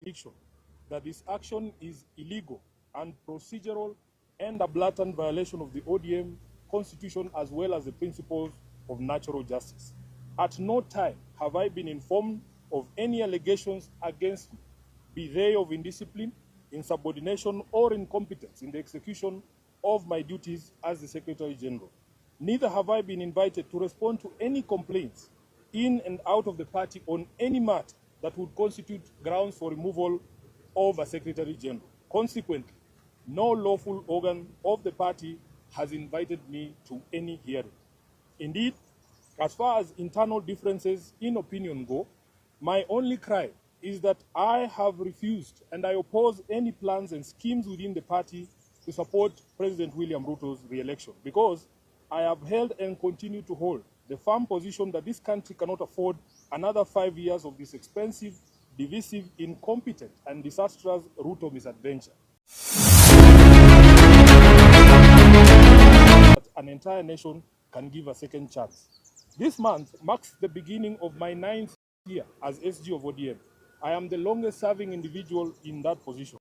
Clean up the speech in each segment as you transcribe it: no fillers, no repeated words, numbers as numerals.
conviction that this action is illegal and procedural and a blatant violation of the ODM constitution as well as the principles of natural justice. At no time have I been informed of any allegations against me, be they of indiscipline, insubordination, or incompetence in the execution of my duties as the Secretary General. Neither have I been invited to respond to any complaints in and out of the party on any matter that would constitute grounds for removal of a Secretary General. Consequently, no lawful organ of the party has invited me to any hearing. Indeed, as far as internal differences in opinion go, my only cry is that I have refused and I oppose any plans and schemes within the party to support President William Ruto's re-election, because I have held and continue to hold the firm position that this country cannot afford another 5 years of this expensive, divisive, incompetent, and disastrous Ruto misadventure. That an entire nation can give a second chance. This month marks the beginning of my 9th year as SG of ODM. I am the longest serving individual in that position.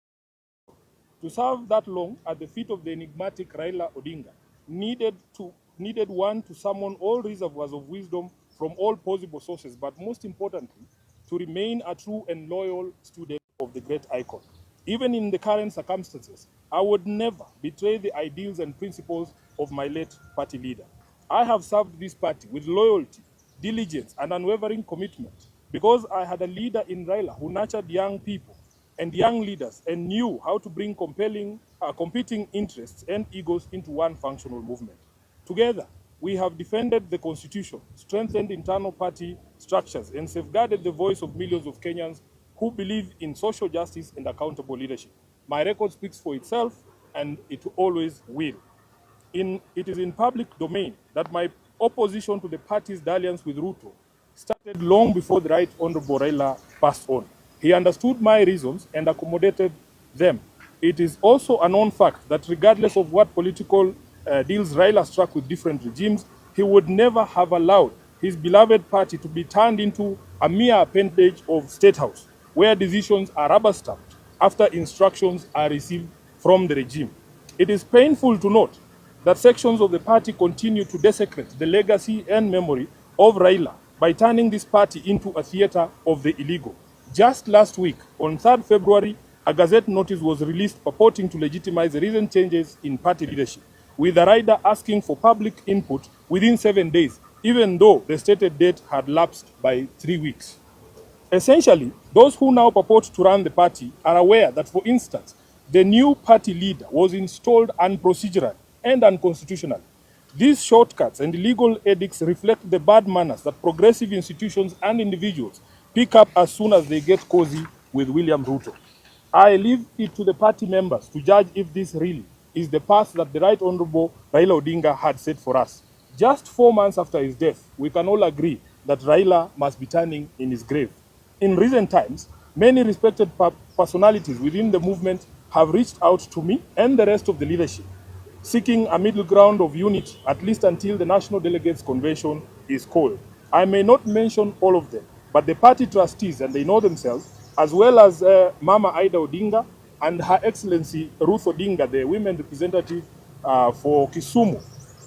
To serve that long at the feet of the enigmatic Raila Odinga needed one to summon all reservoirs of wisdom from all possible sources, but most importantly, to remain a true and loyal student of the great icon. Even in the current circumstances, I would never betray the ideals and principles of my late party leader. I have served this party with loyalty, diligence, and unwavering commitment because I had a leader in Raila who nurtured young people and young leaders and knew how to bring competing interests and egos into one functional movement. Together, we have defended the Constitution, strengthened internal party structures, and safeguarded the voice of millions of Kenyans who believe in social justice and accountable leadership. My record speaks for itself, and it always will. It is in public domain that my opposition to the party's dalliance with Ruto started long before the Right Honorable Raila passed on. He understood my reasons and accommodated them. It is also a known fact that regardless of what political deals Raila struck with different regimes, he would never have allowed his beloved party to be turned into a mere appendage of State House, where decisions are rubber-stamped after instructions are received from the regime. It is painful to note that sections of the party continue to desecrate the legacy and memory of Raila by turning this party into a theater of the illegal. Just last week, on 3rd February, a Gazette notice was released purporting to legitimize the recent changes in party leadership, with the rider asking for public input within 7 days, even though the stated date had lapsed by 3 weeks. Essentially, those who now purport to run the party are aware that, for instance, the new party leader was installed unprocedural and unconstitutional. These shortcuts and illegal edicts reflect the bad manners that progressive institutions and individuals pick up as soon as they get cozy with William Ruto. I leave it to the party members to judge if this really is the path that the Right Honorable Raila Odinga had set for us. Just 4 months after his death, we can all agree that Raila must be turning in his grave. In recent times, many respected personalities within the movement have reached out to me and the rest of the leadership, seeking a middle ground of unity, at least until the National Delegates Convention is called. I may not mention all of them, but the party trustees, and they know themselves, as well as Mama Ida Odinga and Her Excellency Ruth Odinga, the women representative for Kisumu,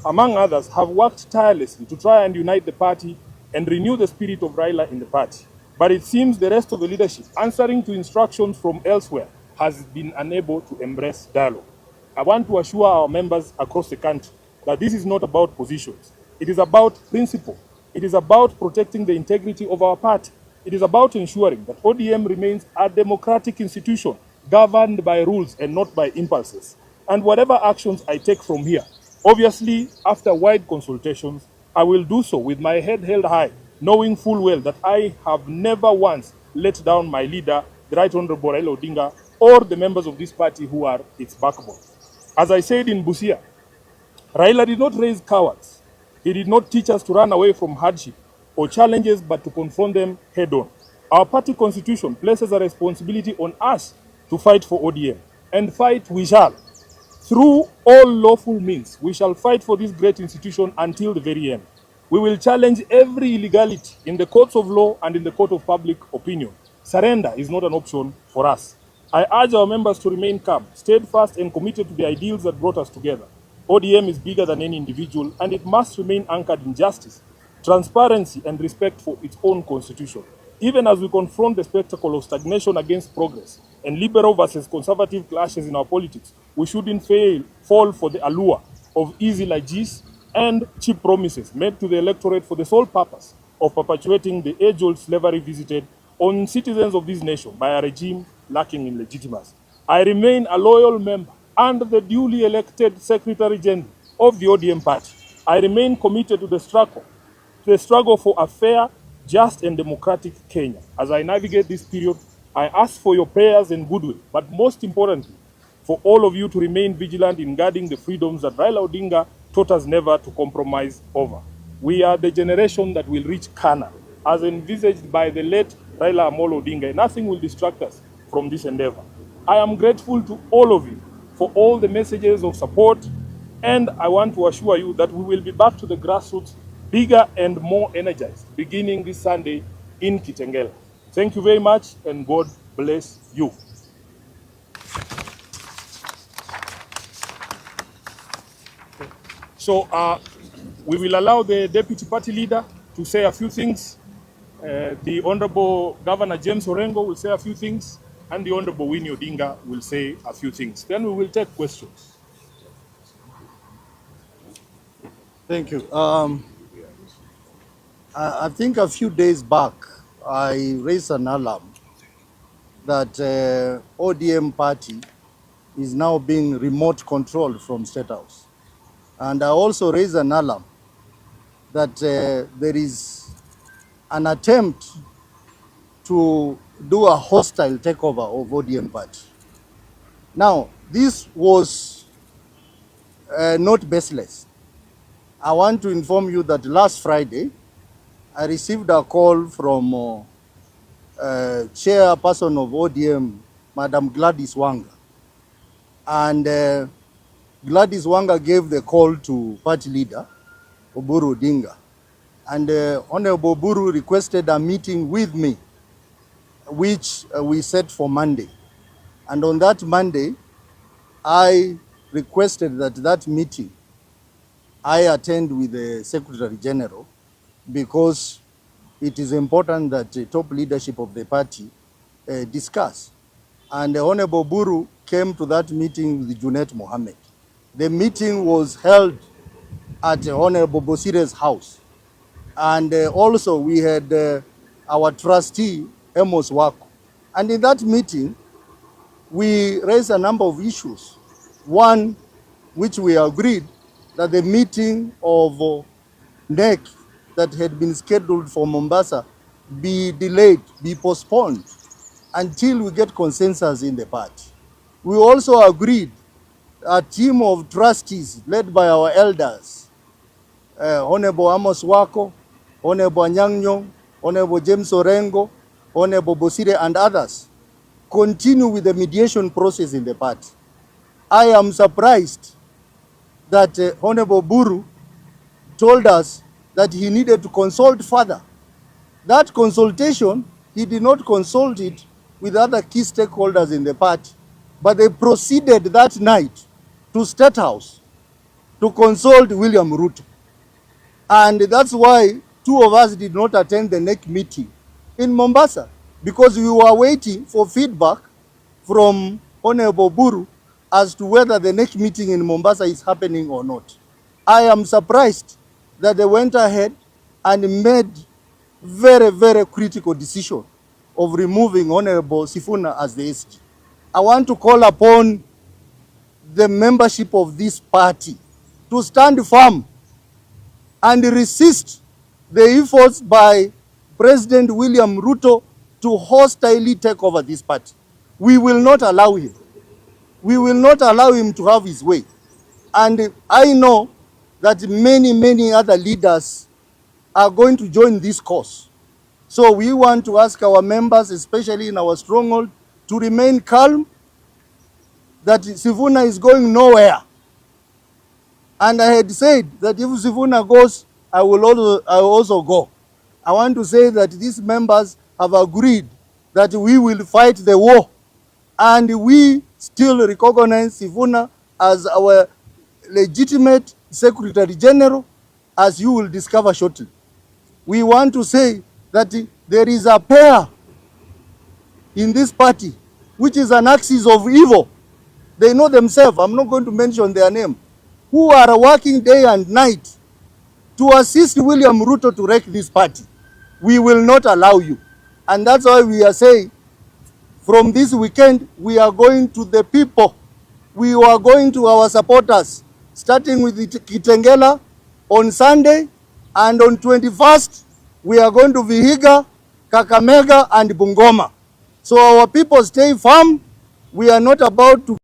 among others, have worked tirelessly to try and unite the party and renew the spirit of Raila in the party. But it seems the rest of the leadership, answering to instructions from elsewhere, has been unable to embrace dialogue. I want to assure our members across the country that this is not about positions. It is about principle. It is about protecting the integrity of our party. It is about ensuring that ODM remains a democratic institution governed by rules and not by impulses. And whatever actions I take from here, obviously after wide consultations, I will do so with my head held high, knowing full well that I have never once let down my leader, the Right Honorable Raila Odinga, or the members of this party who are its backbone. As I said in Busia, Raila did not raise cowards. He did not teach us to run away from hardship or challenges, but to confront them head-on. Our party constitution places a responsibility on us to fight for ODM, and fight we shall. Through all lawful means, we shall fight for this great institution until the very end. We will challenge every illegality in the courts of law and in the court of public opinion. Surrender is not an option for us. I urge our members to remain calm, steadfast, and committed to the ideals that brought us together. ODM is bigger than any individual, and it must remain anchored in justice, transparency, and respect for its own constitution. Even as we confront the spectacle of stagnation against progress and liberal versus conservative clashes in our politics, we shouldn't fall for the allure of easy largesse and cheap promises made to the electorate for the sole purpose of perpetuating the age-old slavery visited on citizens of this nation by a regime lacking in legitimacy. I remain a loyal member and the duly elected Secretary General of the ODM party. I remain committed to the struggle for a fair, just, and democratic Kenya. As I navigate this period, I ask for your prayers and goodwill, but most importantly, for all of you to remain vigilant in guarding the freedoms that Raila Odinga taught us never to compromise over. We are the generation that will reach Canaan, as envisaged by the late Raila Amolo Odinga. Nothing will distract us from this endeavor. I am grateful to all of you for all the messages of support, and I want to assure you that we will be back to the grassroots, bigger and more energized, beginning this Sunday in Kitengela. Thank you very much, and God bless you. So we will allow the Deputy Party Leader to say a few things. The Honorable Governor James Orengo will say a few things, and the Honorable Winnie Odinga will say a few things. Then we will take questions. Thank you. I think a few days back, I raised an alarm that ODM party is now being remote controlled from State House. And I also raised an alarm that there is an attempt to do a hostile takeover of ODM party. Now, this was not baseless. I want to inform you that last Friday, I received a call from chairperson of ODM, Madam Gladys Wanga. And Gladys Wanga gave the call to party leader, Oburu Odinga. And Honorable Oburu requested a meeting with me, which we set for Monday. And on that Monday, I requested that that meeting I attend with the Secretary General, because it is important that the top leadership of the party discuss. And Honorable Buru came to that meeting with Junet Mohammed. The meeting was held at Honorable Bosire's house. And also we had our trustee, Amos Wako. And in that meeting, we raised a number of issues. One, which we agreed that the meeting of NEC that had been scheduled for Mombasa be delayed, be postponed until we get consensus in the party. We also agreed a team of trustees led by our elders, Honorable Amos Wako, Honorable Anyang, Honorable James Orengo, Honorable Bosire, and others, continue with the mediation process in the party. I am surprised that Honorable Buru told us that he needed to consult further. That consultation, he did not consult it with other key stakeholders in the party, but they proceeded that night to State House to consult William Ruto. And that's why two of us did not attend the next meeting in Mombasa, because we were waiting for feedback from Honorable Buru as to whether the next meeting in Mombasa is happening or not. I am surprised that they went ahead and made very, very critical decision of removing Honorable Sifuna as the SG. I want to call upon the membership of this party to stand firm and resist the efforts by President William Ruto to hostilely take over this party. We will not allow him. We will not allow him to have his way. And I know that many, many other leaders are going to join this cause. So we want to ask our members, especially in our stronghold, to remain calm, that Sifuna is going nowhere. And I had said that if Sifuna goes, I will also go. I want to say that these members have agreed that we will fight the war, and we still recognize Sifuna as our legitimate Secretary General, as you will discover shortly. We want to say that there is a pair in this party which is an axis of evil. They know themselves, I'm not going to mention their name, who are working day and night to assist William Ruto to wreck this party. We will not allow you. And that's why we are saying, from this weekend, we are going to the people. We are going to our supporters, starting with Kitengela on Sunday, and on 21st, we are going to Vihiga, Kakamega, and Bungoma. So our people stay firm. We are not about to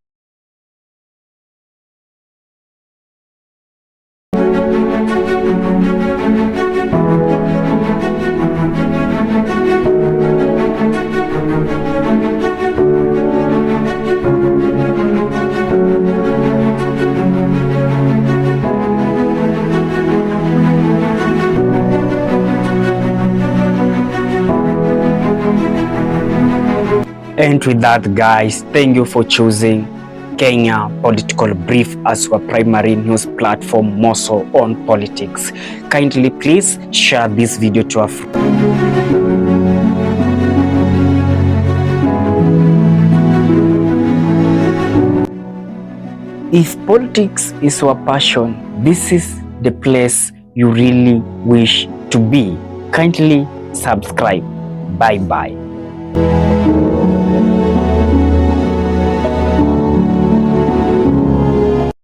And with that, guys, thank you for choosing Kenya Political Brief as your primary news platform, more so on politics. Kindly please share this video to a friend. If politics is your passion, this is the place you really wish to be. Kindly subscribe. Bye bye.